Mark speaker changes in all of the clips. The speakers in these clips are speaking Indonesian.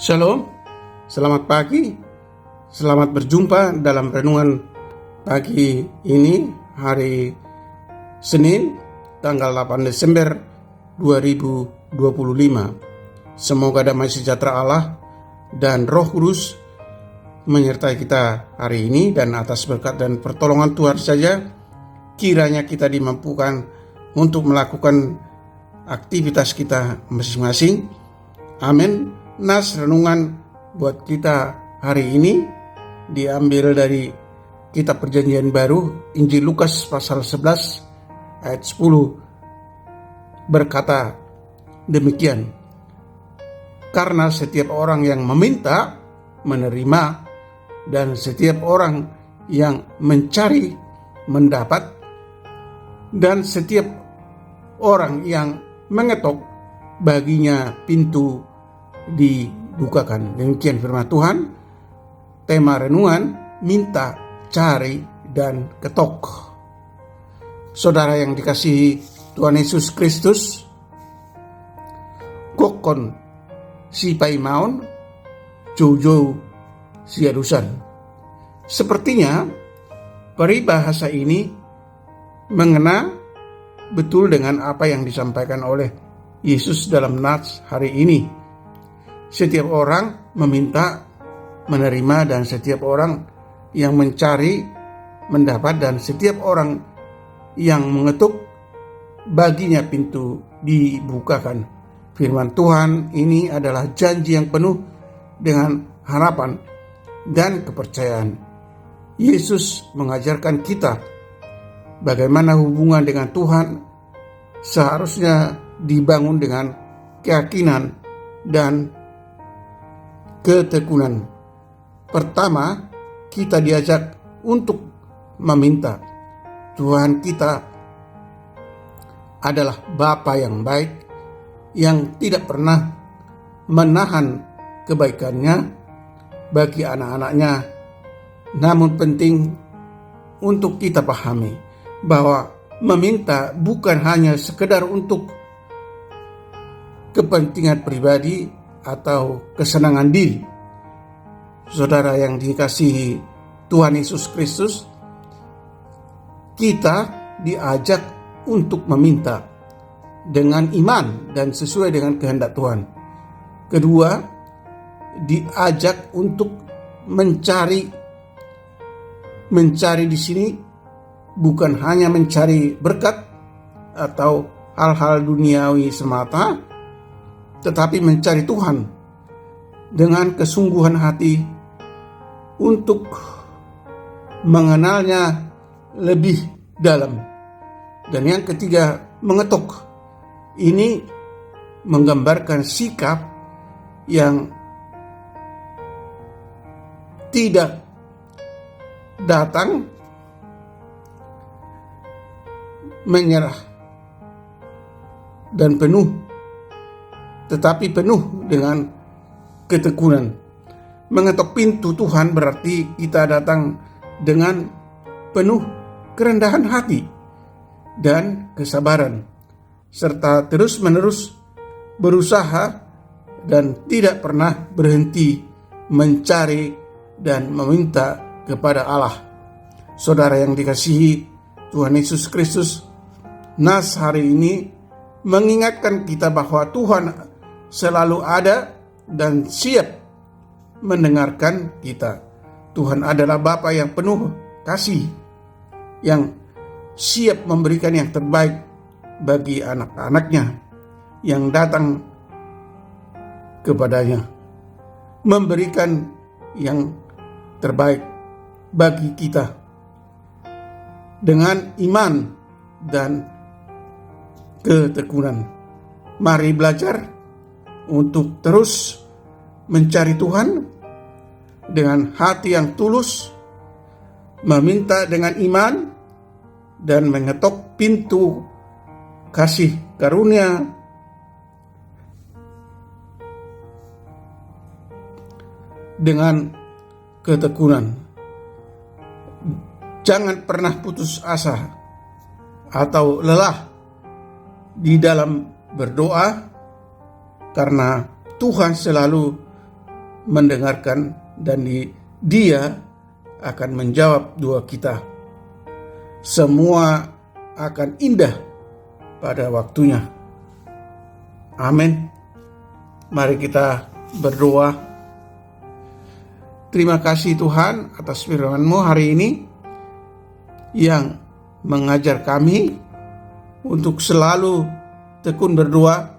Speaker 1: Shalom, selamat pagi, selamat berjumpa dalam renungan pagi ini, hari Senin, tanggal 8 Desember 2025. Semoga damai sejahtera Allah dan Roh Kudus menyertai kita hari ini, dan atas berkat dan pertolongan Tuhan saja, kiranya kita dimampukan untuk melakukan aktivitas kita masing-masing. Amin. Nas renungan buat kita hari ini diambil dari Kitab Perjanjian Baru, Injil Lukas pasal 11 ayat 10 berkata demikian. Karena setiap orang yang meminta menerima, dan setiap orang yang mencari mendapat, dan setiap orang yang mengetok baginya pintu dibukakan. Demikian firman Tuhan. Tema renungan: minta, cari, dan ketok. Saudara yang dikasihi Tuhan Yesus Kristus, kokon si paimaon, jojo si adusan. Sepertinya peribahasa ini mengena betul dengan apa yang disampaikan oleh Yesus dalam nats hari ini. Setiap orang meminta menerima, dan setiap orang yang mencari mendapat, dan setiap orang yang mengetuk baginya pintu dibukakan. Firman Tuhan ini adalah janji yang penuh dengan harapan dan kepercayaan. Yesus mengajarkan kita bagaimana hubungan dengan Tuhan seharusnya dibangun dengan keyakinan dan ketekunan. Pertama, kita diajak untuk meminta. Tuhan kita adalah Bapa yang baik, yang tidak pernah menahan kebaikannya bagi anak-anaknya. Namun penting untuk kita pahami bahwa meminta bukan hanya sekedar untuk kepentingan pribadi atau kesenangan diri. Saudara yang dikasihi Tuhan Yesus Kristus, kita diajak untuk meminta dengan iman dan sesuai dengan kehendak Tuhan. Kedua, diajak untuk mencari. Mencari di sini bukan hanya mencari berkat atau hal-hal duniawi semata, tetapi mencari Tuhan dengan kesungguhan hati untuk mengenalnya lebih dalam. Dan yang ketiga, mengetuk. Ini menggambarkan sikap yang tidak datang menyerah dan penuh, tetapi penuh dengan ketekunan. Mengetok pintu Tuhan berarti kita datang dengan penuh kerendahan hati dan kesabaran, serta terus-menerus berusaha dan tidak pernah berhenti mencari dan meminta kepada Allah. Saudara yang dikasihi Tuhan Yesus Kristus, nas hari ini mengingatkan kita bahwa Tuhan selalu ada dan siap mendengarkan kita. Tuhan adalah Bapa yang penuh kasih, yang siap memberikan yang terbaik bagi anak-anaknya yang datang kepadanya, memberikan yang terbaik bagi kita dengan iman dan ketekunan. Mari belajar untuk terus mencari Tuhan dengan hati yang tulus, meminta dengan iman, dan mengetok pintu kasih karunia dengan ketekunan. Jangan pernah putus asa atau lelah di dalam berdoa, karena Tuhan selalu mendengarkan dan Dia akan menjawab doa kita. Semua akan indah pada waktunya. Amin. Mari kita berdoa. Terima kasih Tuhan atas firman-Mu hari ini yang mengajar kami untuk selalu tekun berdoa,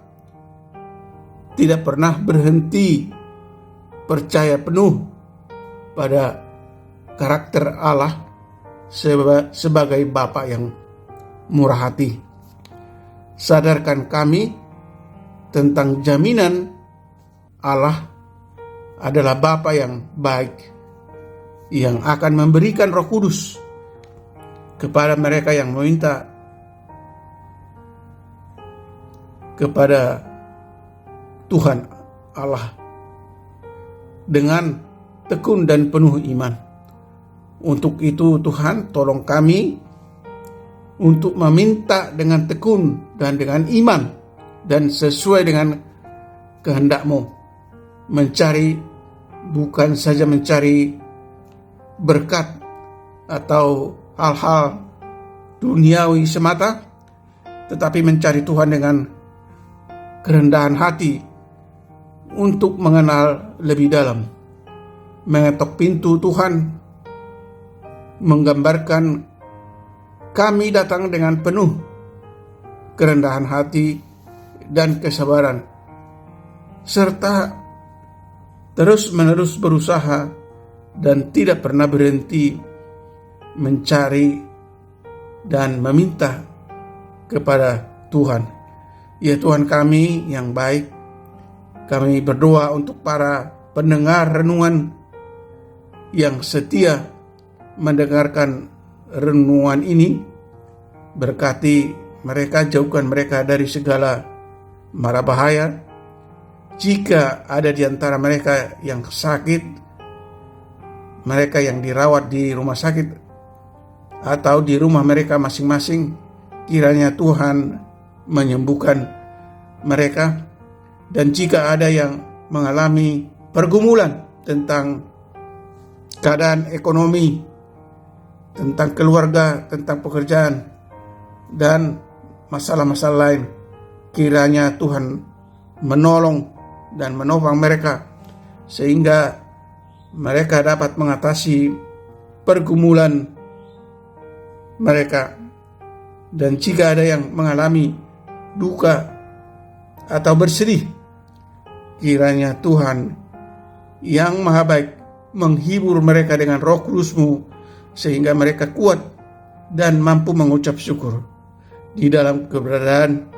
Speaker 1: tidak pernah berhenti, percaya penuh pada karakter Allah sebagai Bapa yang murah hati. Sadarkan kami tentang jaminan Allah adalah Bapa yang baik, yang akan memberikan Roh Kudus kepada mereka yang meminta kepada Tuhan Allah dengan tekun dan penuh iman. Untuk itu Tuhan, tolong kami untuk meminta dengan tekun dan dengan iman dan sesuai dengan kehendak-Mu, mencari bukan saja mencari berkat atau hal-hal duniawi semata, tetapi mencari Tuhan dengan kerendahan hati untuk mengenal lebih dalam, mengetok pintu Tuhan, menggambarkan kami datang dengan penuh kerendahan hati dan kesabaran, serta terus-menerus berusaha dan tidak pernah berhenti mencari dan meminta kepada Tuhan. Ya Tuhan kami yang baik, kami berdoa untuk para pendengar renungan yang setia mendengarkan renungan ini. Berkati mereka, jauhkan mereka dari segala mara bahaya. Jika ada di antara mereka yang sakit, mereka yang dirawat di rumah sakit atau di rumah mereka masing-masing, kiranya Tuhan menyembuhkan mereka. Dan jika ada yang mengalami pergumulan tentang keadaan ekonomi, tentang keluarga, tentang pekerjaan, dan masalah-masalah lain, kiranya Tuhan menolong dan menopang mereka sehingga mereka dapat mengatasi pergumulan mereka. Dan jika ada yang mengalami duka atau bersedih, kiranya Tuhan yang Maha Baik menghibur mereka dengan Roh Kudus-Mu sehingga mereka kuat dan mampu mengucap syukur di dalam keberadaan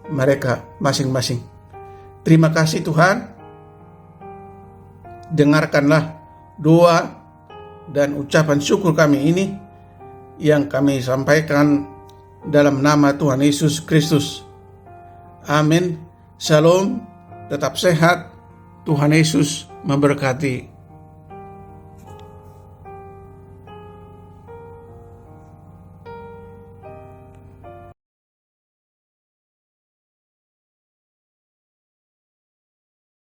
Speaker 1: mereka masing-masing. Terima kasih Tuhan. Dengarkanlah doa dan ucapan syukur kami ini yang kami sampaikan dalam nama Tuhan Yesus Kristus. Amin. Shalom. Tetap sehat. Tuhan Yesus memberkati.